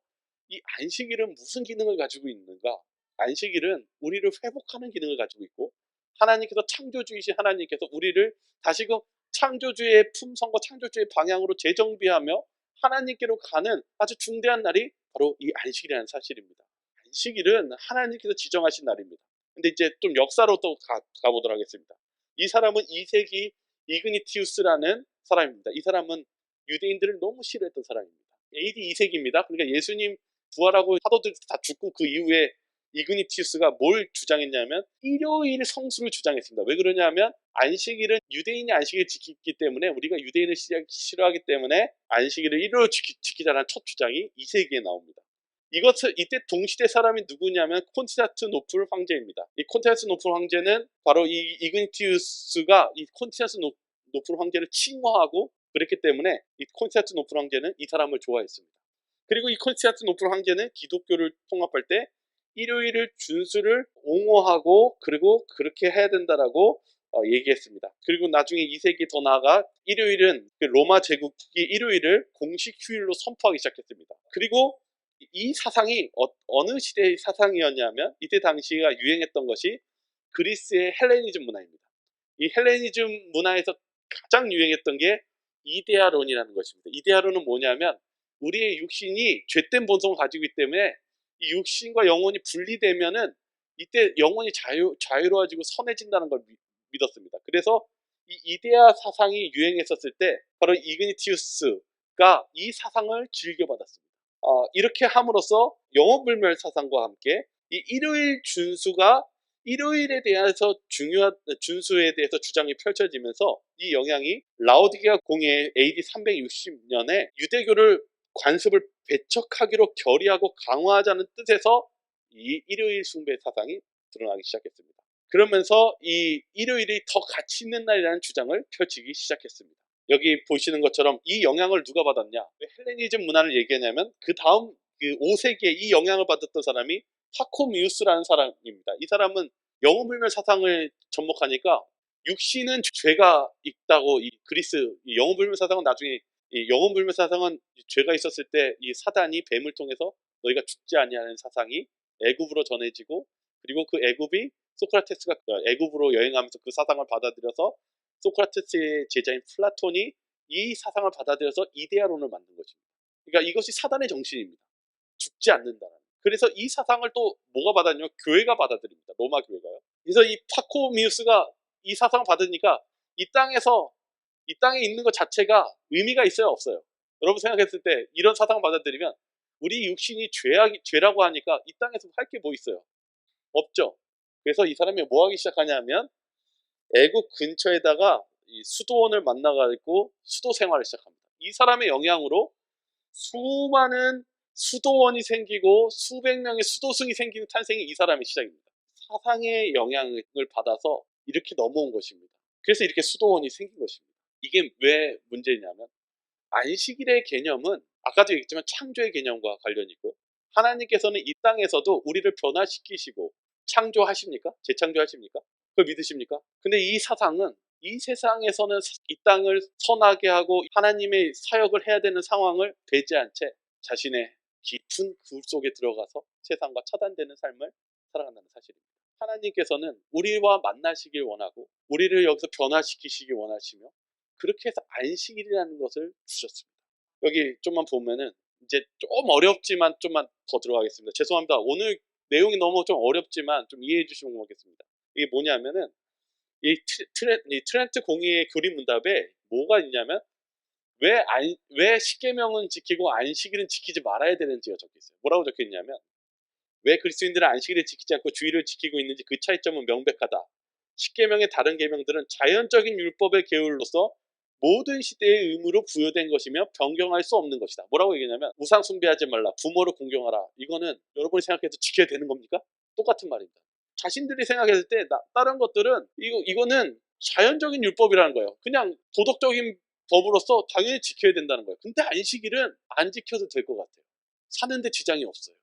이 안식일은 무슨 기능을 가지고 있는가? 안식일은 우리를 회복하는 기능을 가지고 있고 하나님께서 창조주이신 하나님께서 우리를 다시금 창조주의 품성과 창조주의 방향으로 재정비하며 하나님께로 가는 아주 중대한 날이 바로 이 안식일이라는 사실입니다. 안식일은 하나님께서 지정하신 날입니다. 근데 이제 좀 역사로 또 가보도록 하겠습니다. 이 사람은 2세기 이그니티우스라는 사람입니다. 이 사람은 유대인들을 너무 싫어했던 사람입니다. AD 2세기입니다. 그러니까 예수님 부활하고 사도들 다 죽고 그 이후에 이그니티우스가 뭘 주장했냐면 일요일 성수를 주장했습니다. 왜 그러냐면 안식일은 유대인이 안식일을 지키기 때문에 우리가 유대인을 싫어하기 때문에 안식일을 일요일 지키자는 첫 주장이 2세기에 나옵니다. 이때 동시대 사람이 누구냐면 콘스탄티노플 황제입니다. 이 콘스탄티노플 황제는 바로 이 이그니티우스가 이 콘스탄티노플 황제를 칭호하고 그랬기 때문에 이 콘스탄티노플 황제는 이 사람을 좋아했습니다. 그리고 이 콘스탄티노플 황제는 기독교를 통합할 때 일요일을 준수를 옹호하고 그리고 그렇게 해야 된다라고 얘기했습니다. 그리고 나중에 2세기 더 나아가 일요일은 로마 제국이 일요일을 공식 휴일로 선포하기 시작했습니다. 그리고 이 사상이 어느 시대의 사상이었냐면 이때 당시가 유행했던 것이 그리스의 헬레니즘 문화입니다. 이 헬레니즘 문화에서 가장 유행했던 게 이데아론이라는 것입니다. 이데아론은 뭐냐면 우리의 육신이 죄된 본성을 가지고 있기 때문에 이 육신과 영혼이 분리되면은 이때 영혼이 자유로워지고 선해진다는 걸 믿었습니다. 그래서 이 이데아 사상이 유행했었을 때 바로 이그니티우스가 이 사상을 즐겨받았습니다. 이렇게 함으로써 영혼불멸 사상과 함께 이 일요일 준수가 일요일에 대해서 중요한 준수에 대해서 주장이 펼쳐지면서 이 영향이 라오디게아 공회 AD 360년에 유대교를 관습을 배척하기로 결의하고 강화하자는 뜻에서 이 일요일 숭배 사상이 드러나기 시작했습니다. 그러면서 이 일요일이 더 가치 있는 날이라는 주장을 펼치기 시작했습니다. 여기 보시는 것처럼 이 영향을 누가 받았냐? 왜 헬레니즘 문화를 얘기하냐면 그 다음 그 5세기에 이 영향을 받았던 사람이 파코미우스라는 사람입니다. 이 사람은 영혼불멸 사상을 접목하니까 육신은 죄가 있다고 이 그리스 영혼불멸 사상은 나중에 이 영혼불멸 사상은 죄가 있었을 때 이 사단이 뱀을 통해서 너희가 죽지 아니하는 사상이 애굽으로 전해지고 그리고 그 애굽이 소크라테스가 애굽으로 여행하면서 그 사상을 받아들여서 소크라테스의 제자인 플라톤이 이 사상을 받아들여서 이데아론을 만든 것입니다. 그러니까 이것이 사단의 정신입니다. 죽지 않는다는. 그래서 이 사상을 또 뭐가 받았냐면 교회가 받아들입니다. 로마 교회가요. 그래서 이 파코미우스가 이 사상을 받으니까 이 땅에 있는 것 자체가 의미가 있어요, 없어요? 여러분 생각했을 때 이런 사상을 받아들이면 우리 육신이 죄라고 하니까 이 땅에서 할 게 뭐 있어요? 없죠. 그래서 이 사람이 뭐 하기 시작하냐면 애국 근처에다가 이 수도원을 만나가지고 수도 생활을 시작합니다. 이 사람의 영향으로 수많은 수도원이 생기고 수백 명의 수도승이 생기는 탄생이 이 사람의 시작입니다. 사상의 영향을 받아서 이렇게 넘어온 것입니다. 그래서 이렇게 수도원이 생긴 것입니다. 이게 왜 문제냐면 안식일의 개념은 아까도 얘기했지만 창조의 개념과 관련이 있고 하나님께서는 이 땅에서도 우리를 변화시키시고 창조하십니까? 재창조하십니까? 그걸 믿으십니까? 근데 이 사상은 이 세상에서는 이 땅을 선하게 하고 하나님의 사역을 해야 되는 상황을 배제한 채 자신의 깊은 굴 속에 들어가서 세상과 차단되는 삶을 살아간다는 사실입니다. 하나님께서는 우리와 만나시길 원하고 우리를 여기서 변화시키시길 원하시며 그렇게 해서 안식일이라는 것을 주셨습니다. 여기 좀만 보면은 이제 좀 어렵지만 좀만 더 들어가겠습니다. 죄송합니다. 오늘 내용이 너무 좀 어렵지만 좀 이해해 주시면 고맙겠습니다. 이게 뭐냐면은 이 트렌트 공의의 교리 문답에 뭐가 있냐면 왜 십계명은 지키고 안식일은 지키지 말아야 되는지가 적혀 있어요. 뭐라고 적혀 있냐면 왜 그리스도인들은 안식일을 지키지 않고 주일을 지키고 있는지 그 차이점은 명백하다. 십계명의 다른 계명들은 자연적인 율법의 계율로서 모든 시대의 의무로 부여된 것이며 변경할 수 없는 것이다. 뭐라고 얘기하냐면 우상 숭배하지 말라, 부모를 공경하라. 이거는 여러분이 생각해도 지켜야 되는 겁니까? 똑같은 말입니다. 자신들이 생각했을 때 다른 것들은 이거는 자연적인 율법이라는 거예요. 그냥 도덕적인 법으로서 당연히 지켜야 된다는 거예요. 근데 안식일은 안 지켜도 될 것 같아요. 사는데 지장이 없어요.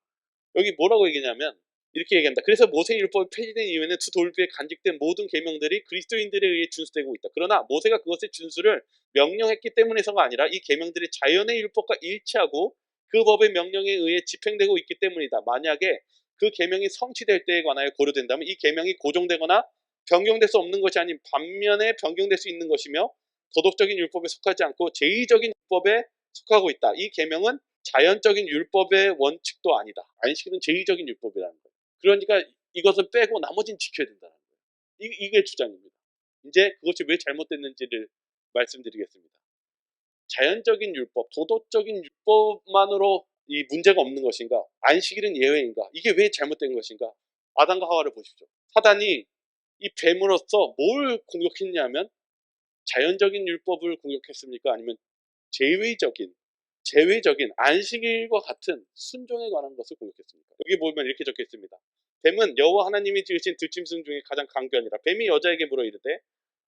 여기 뭐라고 얘기냐면 이렇게 얘기합니다. 그래서 모세율법이 폐지된 이후에는 두 돌비에 간직된 모든 계명들이 그리스도인들에 의해 준수되고 있다. 그러나 모세가 그것의 준수를 명령했기 때문에서가 아니라 이 계명들이 자연의 율법과 일치하고 그 법의 명령에 의해 집행되고 있기 때문이다. 만약에 그 계명이 성취될 때에 관하여 고려된다면 이 계명이 고정되거나 변경될 수 없는 것이 아닌 반면에 변경될 수 있는 것이며 도덕적인 율법에 속하지 않고 제의적인 율법에 속하고 있다. 이 계명은 자연적인 율법의 원칙도 아니다. 안식일은 제의적인 율법이라는 거예요. 그러니까 이것을 빼고 나머지는 지켜야 된다는 거예요. 이게 주장입니다. 이제 그것이 왜 잘못됐는지를 말씀드리겠습니다. 자연적인 율법, 도덕적인 율법만으로 이 문제가 없는 것인가? 안식일은 예외인가? 이게 왜 잘못된 것인가? 아담과 하와를 보십시오. 사단이 이 뱀으로서 뭘 공격했냐면 자연적인 율법을 공격했습니까? 아니면 제외적인 안식일과 같은 순종에 관한 것을 공격했습니다. 여기 보면 이렇게 적혀 있습니다. 뱀은 여호와 하나님이 지으신 들짐승 중에 가장 강변이라. 뱀이 여자에게 물어 이르되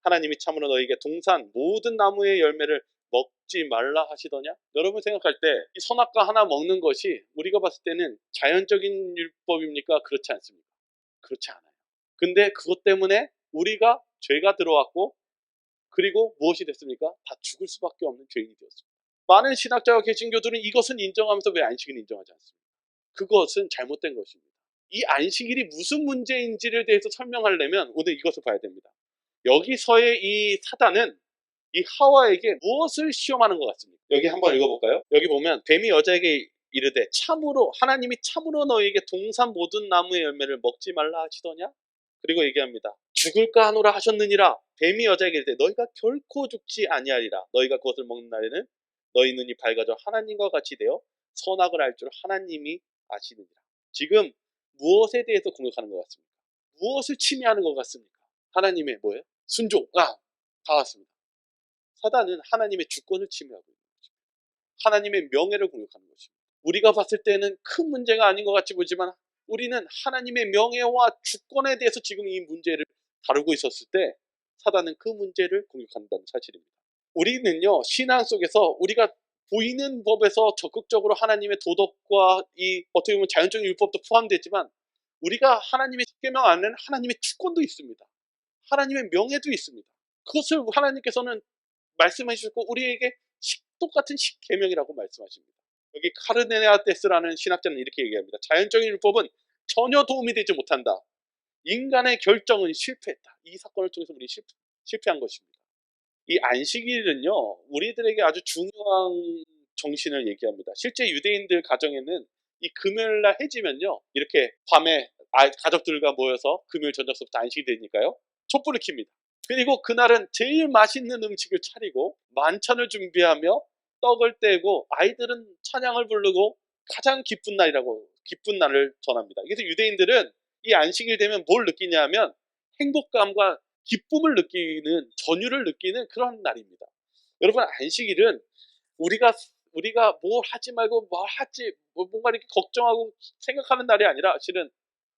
하나님이 참으로 너에게 동산 모든 나무의 열매를 먹지 말라 하시더냐? 여러분 생각할 때 이 선악과 하나 먹는 것이 우리가 봤을 때는 자연적인 율법입니까? 그렇지 않습니까? 그렇지 않아요. 근데 그것 때문에 우리가 죄가 들어왔고 그리고 무엇이 됐습니까? 다 죽을 수밖에 없는 죄인이 되었습니다. 많은 신학자와 개신교들은 이것은 인정하면서 왜 안식일을 인정하지 않습니까? 그것은 잘못된 것입니다. 이 안식일이 무슨 문제인지를 대해서 설명하려면 오늘 이것을 봐야 됩니다. 여기서의 이 사단은 이 하와에게 무엇을 시험하는 것 같습니까? 여기 한번 읽어볼까요? 여기 보면 뱀이 여자에게 이르되 참으로 하나님이 참으로 너에게 동산 모든 나무의 열매를 먹지 말라 하시더냐? 그리고 얘기합니다. 죽을까 하노라 하셨느니라. 뱀이 여자에게 이르되 너희가 결코 죽지 아니하리라. 너희가 그것을 먹는 날에는 너희 눈이 밝아져 하나님과 같이 되어 선악을 알 줄 하나님이 아시느니라. 지금 무엇에 대해서 공격하는 것 같습니까? 무엇을 침해하는 것 같습니까? 하나님의 뭐예요? 순종. 다 왔습니다. 사단은 하나님의 주권을 침해하고 있는 것입니다. 하나님의 명예를 공격하는 것입니다. 우리가 봤을 때는 큰 문제가 아닌 것 같이 보지만 우리는 하나님의 명예와 주권에 대해서 지금 이 문제를 다루고 있었을 때 사단은 그 문제를 공격한다는 사실입니다. 우리는요 신앙 속에서 우리가 보이는 법에서 적극적으로 하나님의 도덕과 이 어떻게 보면 자연적인 율법도 포함되지만 우리가 하나님의 십계명 안에는 하나님의 주권도 있습니다. 하나님의 명예도 있습니다. 그것을 하나님께서는 말씀해 주셨고 우리에게 똑같은 십계명이라고 말씀하십니다. 여기 카르네아테스라는 신학자는 이렇게 얘기합니다. 자연적인 율법은 전혀 도움이 되지 못한다. 인간의 결정은 실패했다. 이 사건을 통해서 우리 실패한 것입니다. 이 안식일은요 우리들에게 아주 중요한 정신을 얘기합니다. 실제 유대인들 가정에는 이 금요일날 해지면요 이렇게 밤에 가족들과 모여서 금요일 저녁서부터 안식이 되니까요 촛불을 켭니다. 그리고 그날은 제일 맛있는 음식을 차리고 만찬을 준비하며 떡을 떼고 아이들은 찬양을 부르고 가장 기쁜 날을 전합니다. 그래서 유대인들은 이 안식일 되면 뭘 느끼냐면 행복감과 기쁨을 느끼는 전율을 느끼는 그런 날입니다. 여러분 안식일은 우리가 뭘 하지 말고 뭘 하지 뭔가 이렇게 걱정하고 생각하는 날이 아니라 실은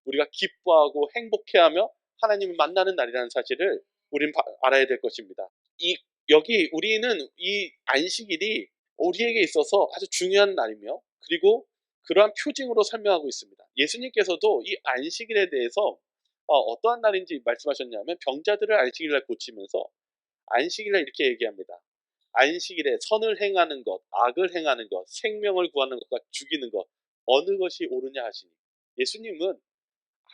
우리가 기뻐하고 행복해하며 하나님을 만나는 날이라는 사실을 우린 알아야 될 것입니다. 여기 우리는 이 안식일이 우리에게 있어서 아주 중요한 날이며 그리고 그러한 표징으로 설명하고 있습니다. 예수님께서도 이 안식일에 대해서 어떠한 날인지 말씀하셨냐면 병자들을 안식일날 고치면서 안식일날 이렇게 얘기합니다. 안식일에 선을 행하는 것, 악을 행하는 것, 생명을 구하는 것과 죽이는 것, 어느 것이 옳으냐 하시니. 예수님은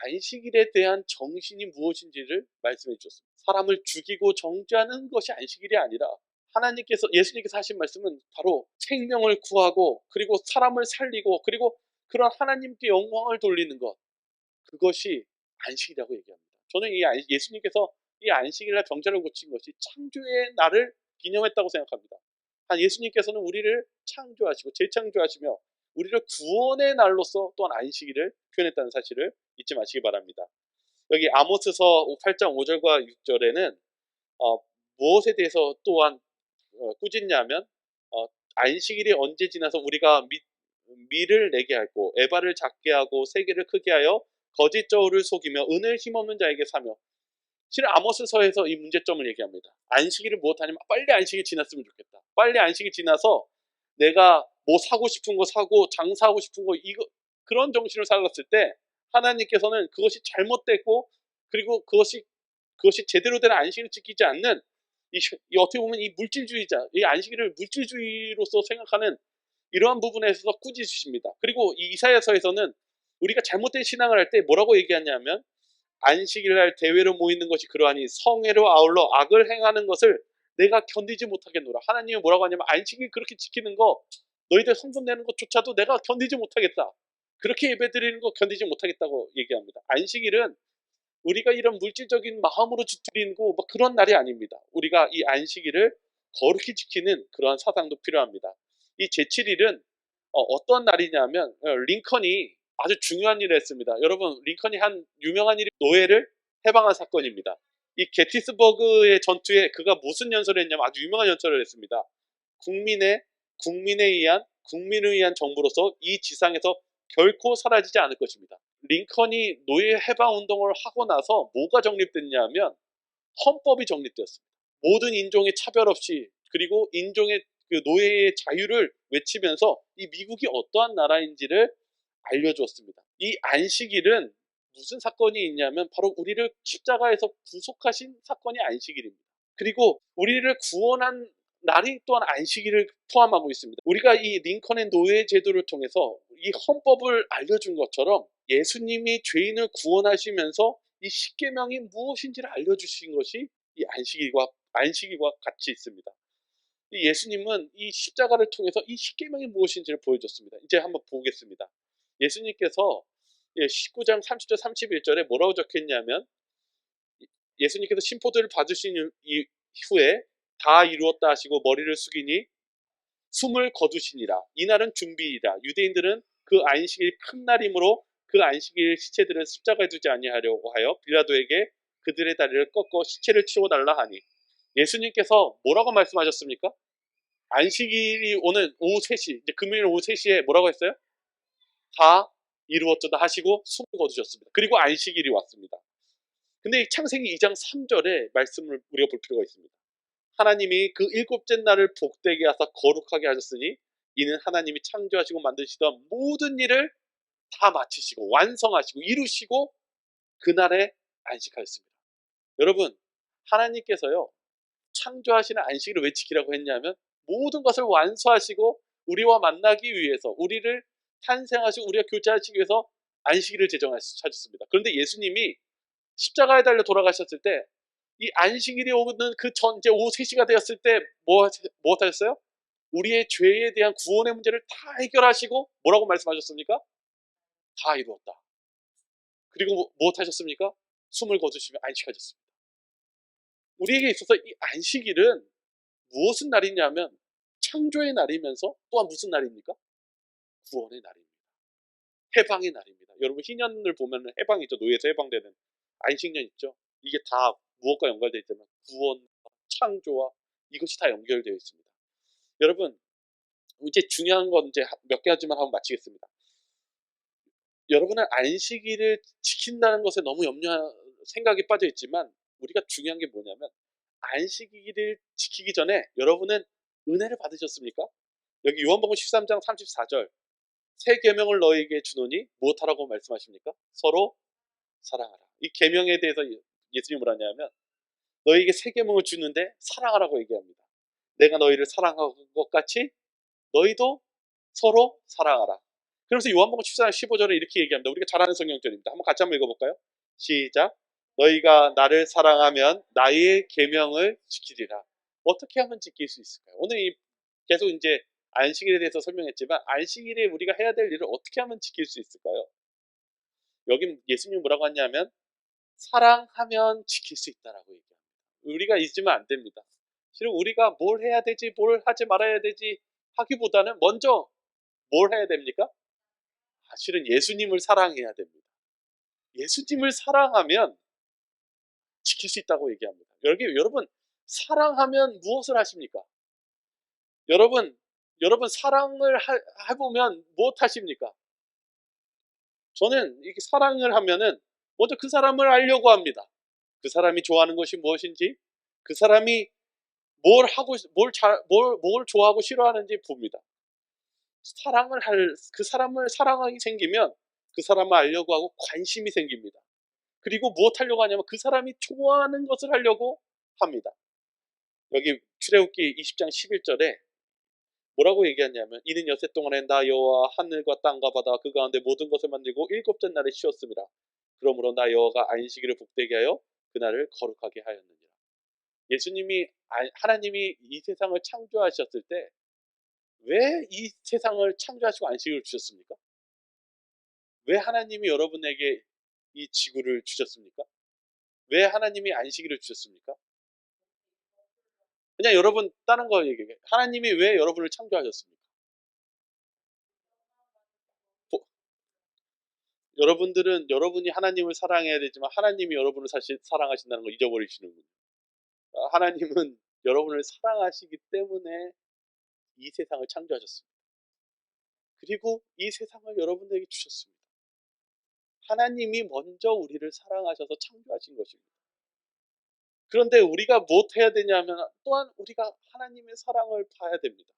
안식일에 대한 정신이 무엇인지를 말씀해 주셨습니다. 사람을 죽이고 정죄하는 것이 안식일이 아니라 예수님께서 하신 말씀은 바로 생명을 구하고 그리고 사람을 살리고 그리고 그런 하나님께 영광을 돌리는 것, 그것이 안식이라고 얘기합니다. 저는 예수님께서 이 안식일날 병자를 고친 것이 창조의 날을 기념했다고 생각합니다. 예수님께서는 우리를 창조하시고 재창조하시며 우리를 구원의 날로서 또한 안식일을 표현했다는 사실을 잊지 마시기 바랍니다. 여기 아모스서 8장 5절과 6절에는 무엇에 대해서 또한 꾸짖냐면 안식일이 언제 지나서 우리가 밀을 내게 하고 에바를 작게 하고 세계를 크게 하여 거짓 저울을 속이며 은을 힘없는 자에게 사며. 실은 아모스서에서 이 문제점을 얘기합니다. 안식일을 무엇하냐면 빨리 안식이 지났으면 좋겠다. 빨리 안식이 지나서 내가 뭐 사고 싶은 거 사고 장사하고 싶은 거 그런 정신을 살았을 때 하나님께서는 그것이 잘못됐고 그리고 그것이 제대로 된 안식을 지키지 않는 어떻게 보면 이 물질주의자, 이 안식일을 물질주의로서 생각하는 이러한 부분에 있어서 꾸짖으십니다. 그리고 이 이사야서에서는 우리가 잘못된 신앙을 할 때 뭐라고 얘기하냐면 안식일날 대회로 모이는 것이 그러하니 성회로 아울러 악을 행하는 것을 내가 견디지 못하겠노라. 하나님은 뭐라고 하냐면 안식일 그렇게 지키는 거, 너희들 성금 내는 것조차도 내가 견디지 못하겠다. 그렇게 예배드리는 거 견디지 못하겠다고 얘기합니다. 안식일은 우리가 이런 물질적인 마음으로 드리고 뭐 그런 날이 아닙니다. 우리가 이 안식일을 거룩히 지키는 그러한 사상도 필요합니다. 이 제7일은 어떤 날이냐면 링컨이 아주 중요한 일을 했습니다. 여러분, 링컨이 한 유명한 일이 노예를 해방한 사건입니다. 이 게티스버그의 전투에 그가 무슨 연설을 했냐면 아주 유명한 연설을 했습니다. 국민을 위한 정부로서 이 지상에서 결코 사라지지 않을 것입니다. 링컨이 노예 해방 운동을 하고 나서 뭐가 정립됐냐면 헌법이 정립되었습니다. 모든 인종의 차별 없이 그리고 인종의 그 노예의 자유를 외치면서 이 미국이 어떠한 나라인지를 알려주었습니다. 이 안식일은 무슨 사건이 있냐면 바로 우리를 십자가에서 구속하신 사건이 안식일입니다. 그리고 우리를 구원한 날이 또한 안식일을 포함하고 있습니다. 우리가 이 링컨의 노예 제도를 통해서 이 헌법을 알려준 것처럼 예수님이 죄인을 구원하시면서 이 십계명이 무엇인지를 알려주신 것이 이 안식일과 같이 있습니다. 예수님은 이 십자가를 통해서 이 십계명이 무엇인지를 보여줬습니다. 이제 한번 보겠습니다. 예수님께서 19장 30절 31절에 뭐라고 적혀있냐면 예수님께서 심포도를 받으신 이후에 다 이루었다 하시고 머리를 숙이니 숨을 거두시니라. 이날은 준비이다. 유대인들은 그 안식일 큰 날이므로 그 안식일 시체들을 십자가에 두지 아니하려고 하여 빌라도에게 그들의 다리를 꺾어 시체를 치워달라 하니. 예수님께서 뭐라고 말씀하셨습니까? 안식일이 오는 오후 3시, 이제 금요일 오후 3시에 뭐라고 했어요? 다 이루었다 하시고 숨을 거두셨습니다. 그리고 안식일이 왔습니다. 근데 창세기 2장 3절에 말씀을 우리가 볼 필요가 있습니다. 하나님이 그 일곱째 날을 복되게 하사 거룩하게 하셨으니 이는 하나님이 창조하시고 만드시던 모든 일을 다 마치시고 완성하시고 이루시고 그날에 안식하였습니다. 여러분, 하나님께서요 창조하시는 안식일을 왜 지키라고 했냐면 모든 것을 완수하시고 우리와 만나기 위해서, 우리를 탄생하시고 우리가 교제하시기 위해서 안식일을 제정하셨습니다. 그런데 예수님이 십자가에 달려 돌아가셨을 때 이 안식일이 오는 그 전 이제 오후 3시가 되었을 때 뭐 하셨어요? 우리의 죄에 대한 구원의 문제를 다 해결하시고 뭐라고 말씀하셨습니까? 다 이루었다. 그리고 뭐 하셨습니까? 숨을 거두시며 안식하셨습니다. 우리에게 있어서 이 안식일은 무엇은 날이냐면 창조의 날이면서 또한 무슨 날입니까? 구원의 날입니다. 해방의 날입니다. 여러분 희년을 보면 해방이죠. 노예에서 해방되는 안식년 있죠. 이게 다 무엇과 연관되어 있냐면 구원, 창조와 이것이 다 연결되어 있습니다. 여러분 이제 중요한 건 이제 몇 가지만 하고 마치겠습니다. 여러분은 안식일을 지킨다는 것에 너무 생각이 빠져 있지만 우리가 중요한 게 뭐냐면 안식일을 지키기 전에 여러분은 은혜를 받으셨습니까? 여기 요한복음 13장 34절 새 계명을 너희에게 주노니 무엇하라고 말씀하십니까? 서로 사랑하라. 이 계명에 대해서 예수님이 뭐라 하냐면 너희에게 새 계명을 주는데 사랑하라고 얘기합니다. 내가 너희를 사랑한 것 같이 너희도 서로 사랑하라. 그래서 요한복음 14장 15절에 이렇게 얘기합니다. 우리가 잘 아는 성경절입니다. 한번 같이 한번 읽어볼까요? 시작. 너희가 나를 사랑하면 나의 계명을 지키리라. 어떻게 하면 지킬 수 있을까요? 오늘 계속 이제 안식일에 대해서 설명했지만 안식일에 우리가 해야 될 일을 어떻게 하면 지킬 수 있을까요? 여기 예수님이 뭐라고 하냐면 사랑하면 지킬 수 있다라고 얘기합니다. 우리가 잊으면 안 됩니다. 실은 우리가 뭘 해야 되지, 뭘 하지 말아야 되지 하기보다는 먼저 뭘 해야 됩니까? 실은 예수님을 사랑해야 됩니다. 예수님을 사랑하면 지킬 수 있다고 얘기합니다. 여러분 사랑하면 무엇을 하십니까? 여러분 사랑을 해보면 무엇 하십니까? 저는 이렇게 사랑을 하면은 먼저 그 사람을 알려고 합니다. 그 사람이 좋아하는 것이 무엇인지, 그 사람이 뭘 좋아하고 싫어하는지 봅니다. 그 사람을 사랑하게 생기면 그 사람을 알려고 하고 관심이 생깁니다. 그리고 무엇 하려고 하냐면 그 사람이 좋아하는 것을 하려고 합니다. 여기 출애굽기 20장 11절에 뭐라고 얘기하냐면 이는 여세 동안에 나 여호와 하늘과 땅과 바다 그 가운데 모든 것을 만들고 일곱째 날에 쉬었습니다. 그러므로 나 여호와가 안식일을 복되게 하여 그날을 거룩하게 하였느니라. 하나님이 이 세상을 창조하셨을 때 왜 이 세상을 창조하시고 안식일을 주셨습니까? 왜 하나님이 여러분에게 이 지구를 주셨습니까? 왜 하나님이 안식일을 주셨습니까? 그냥 여러분 다른 거 얘기해요. 하나님이 왜 여러분을 창조하셨습니까? 여러분들은 여러분이 하나님을 사랑해야 되지만 하나님이 여러분을 사실 사랑하신다는 걸 잊어버리시는군요. 하나님은 여러분을 사랑하시기 때문에 이 세상을 창조하셨습니다. 그리고 이 세상을 여러분에게 주셨습니다. 하나님이 먼저 우리를 사랑하셔서 창조하신 것입니다. 그런데 우리가 무엇 해야 되냐면 또한 우리가 하나님의 사랑을 봐야 됩니다.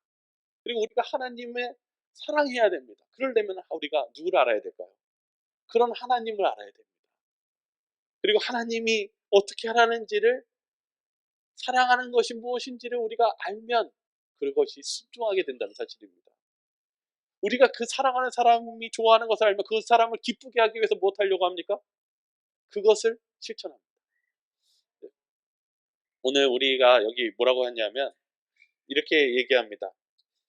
그리고 우리가 하나님의 사랑해야 됩니다. 그러려면 우리가 누구를 알아야 될까요? 그런 하나님을 알아야 됩니다. 그리고 하나님이 어떻게 하라는지를 사랑하는 것이 무엇인지를 우리가 알면 그것이 순종하게 된다는 사실입니다. 우리가 그 사랑하는 사람이 좋아하는 것을 알면 그 사람을 기쁘게 하기 위해서 무엇 하려고 합니까? 그것을 실천합니다. 오늘 우리가 여기 뭐라고 하냐면 이렇게 얘기합니다.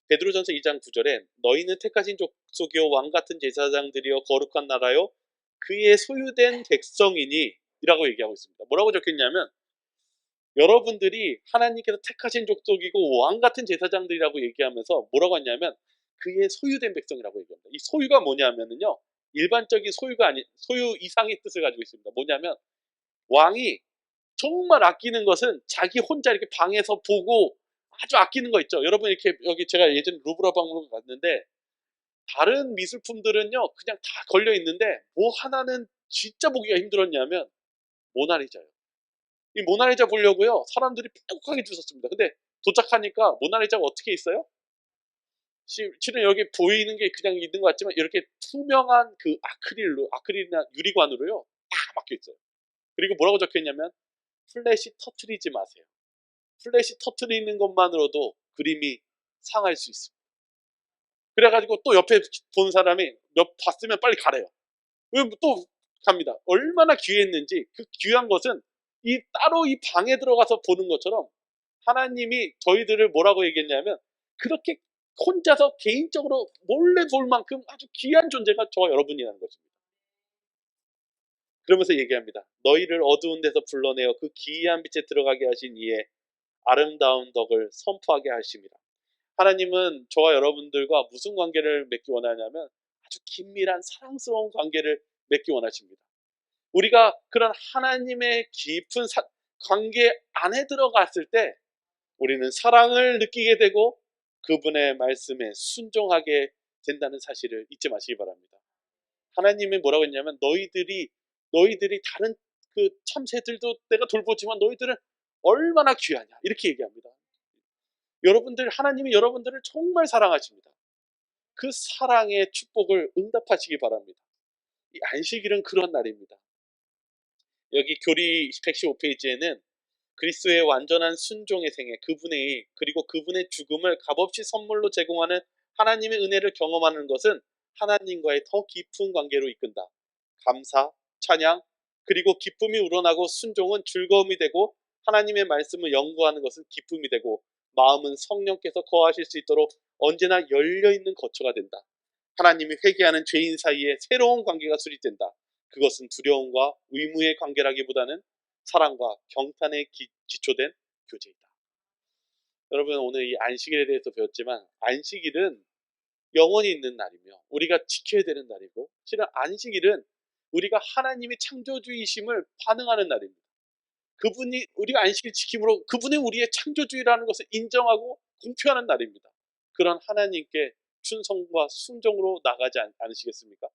베드로전서 2장 9절에 너희는 택하신 족속이요 왕같은 제사장들이요 거룩한 나라요 그의 소유된 백성이니 이라고 얘기하고 있습니다. 뭐라고 적혀있냐면 여러분들이 하나님께서 택하신 족속이고 왕같은 제사장들이라고 얘기하면서 뭐라고 하냐면 그의 소유된 백성이라고 얘기합니다. 이 소유가 뭐냐면요 일반적인 소유가 아닌 소유 이상의 뜻을 가지고 있습니다. 뭐냐면 왕이 정말 아끼는 것은 자기 혼자 이렇게 방에서 보고 아주 아끼는 거 있죠. 여러분 이렇게 여기 제가 예전에 루브르 박물관 갔는데 다른 미술품들은요 그냥 다 걸려 있는데 뭐 하나는 진짜 보기가 힘들었냐면 모나리자요. 이 모나리자 보려고요 사람들이 빼곡하게 줄 섰습니다. 근데 도착하니까 모나리자가 어떻게 있어요? 실은 여기 보이는 게 그냥 있는 것 같지만 이렇게 투명한 그 아크릴이나 유리관으로요 딱 막혀 있어요. 그리고 뭐라고 적혀 있냐면 플래시 터트리지 마세요. 플래시 터트리는 것만으로도 그림이 상할 수 있습니다. 그래가지고 또 옆에 본 사람이 봤으면 빨리 가래요. 또 갑니다. 얼마나 귀했는지 그 귀한 것은 따로 이 방에 들어가서 보는 것처럼 하나님이 저희들을 뭐라고 얘기했냐면 그렇게 혼자서 개인적으로 몰래 볼 만큼 아주 귀한 존재가 저와 여러분이라는 것입니다. 그러면서 얘기합니다. 너희를 어두운 데서 불러내어 그 기이한 빛에 들어가게 하신 이의 아름다운 덕을 선포하게 하십니다. 하나님은 저와 여러분들과 무슨 관계를 맺기 원하냐면 아주 긴밀한 사랑스러운 관계를 맺기 원하십니다. 우리가 그런 하나님의 깊은 관계 안에 들어갔을 때 우리는 사랑을 느끼게 되고 그분의 말씀에 순종하게 된다는 사실을 잊지 마시기 바랍니다. 하나님이 뭐라고 했냐면 너희들이 다른 그 참새들도 내가 돌보지만 너희들은 얼마나 귀하냐 이렇게 얘기합니다. 하나님이 여러분들을 정말 사랑하십니다. 그 사랑의 축복을 응답하시기 바랍니다. 이 안식일은 그런 날입니다. 여기 교리 115페이지에는 그리스도의 완전한 순종의 생애, 그리고 그분의 죽음을 값없이 선물로 제공하는 하나님의 은혜를 경험하는 것은 하나님과의 더 깊은 관계로 이끈다. 감사, 찬양, 그리고 기쁨이 우러나고 순종은 즐거움이 되고 하나님의 말씀을 연구하는 것은 기쁨이 되고 마음은 성령께서 거하실 수 있도록 언제나 열려있는 거처가 된다. 하나님이 회개하는 죄인 사이에 새로운 관계가 수립된다. 그것은 두려움과 의무의 관계라기보다는 사랑과 경탄에 기초된 교제이다. 여러분, 오늘 이 안식일에 대해서 배웠지만 안식일은 영원히 있는 날이며 우리가 지켜야 되는 날이고, 실은 안식일은 우리가 하나님이 창조주이심을 반응하는 날입니다. 그분이 우리가 안식일 지킴으로 그분이 우리의 창조주의라는 것을 인정하고 공표하는 날입니다. 그런 하나님께 충성과 순종으로 나가지 않으시겠습니까?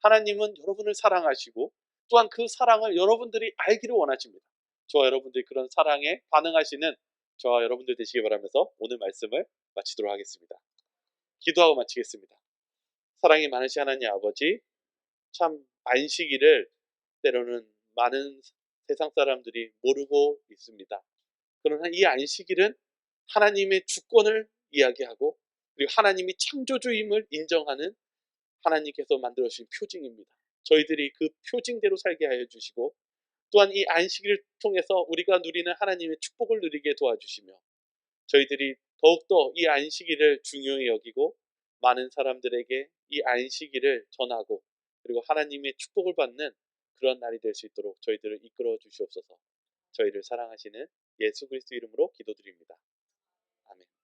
하나님은 여러분을 사랑하시고 또한 그 사랑을 여러분들이 알기를 원하십니다. 저와 여러분들이 그런 사랑에 반응하시는 저와 여러분들 되시기 바라면서 오늘 말씀을 마치도록 하겠습니다. 기도하고 마치겠습니다. 사랑이 많으신 하나님 아버지, 참 안식일을 때로는 많은 세상 사람들이 모르고 있습니다. 그러나 이 안식일은 하나님의 주권을 이야기하고 그리고 하나님이 창조주임을 인정하는 하나님께서 만들어주신 표징입니다. 저희들이 그 표징대로 살게 하여 주시고 또한 이 안식일을 통해서 우리가 누리는 하나님의 축복을 누리게 도와주시며 저희들이 더욱더 이 안식일을 중요히 여기고 많은 사람들에게 이 안식일을 전하고 그리고 하나님의 축복을 받는 그런 날이 될 수 있도록 저희들을 이끌어 주시옵소서. 저희를 사랑하시는 예수 그리스도 이름으로 기도드립니다. 아멘.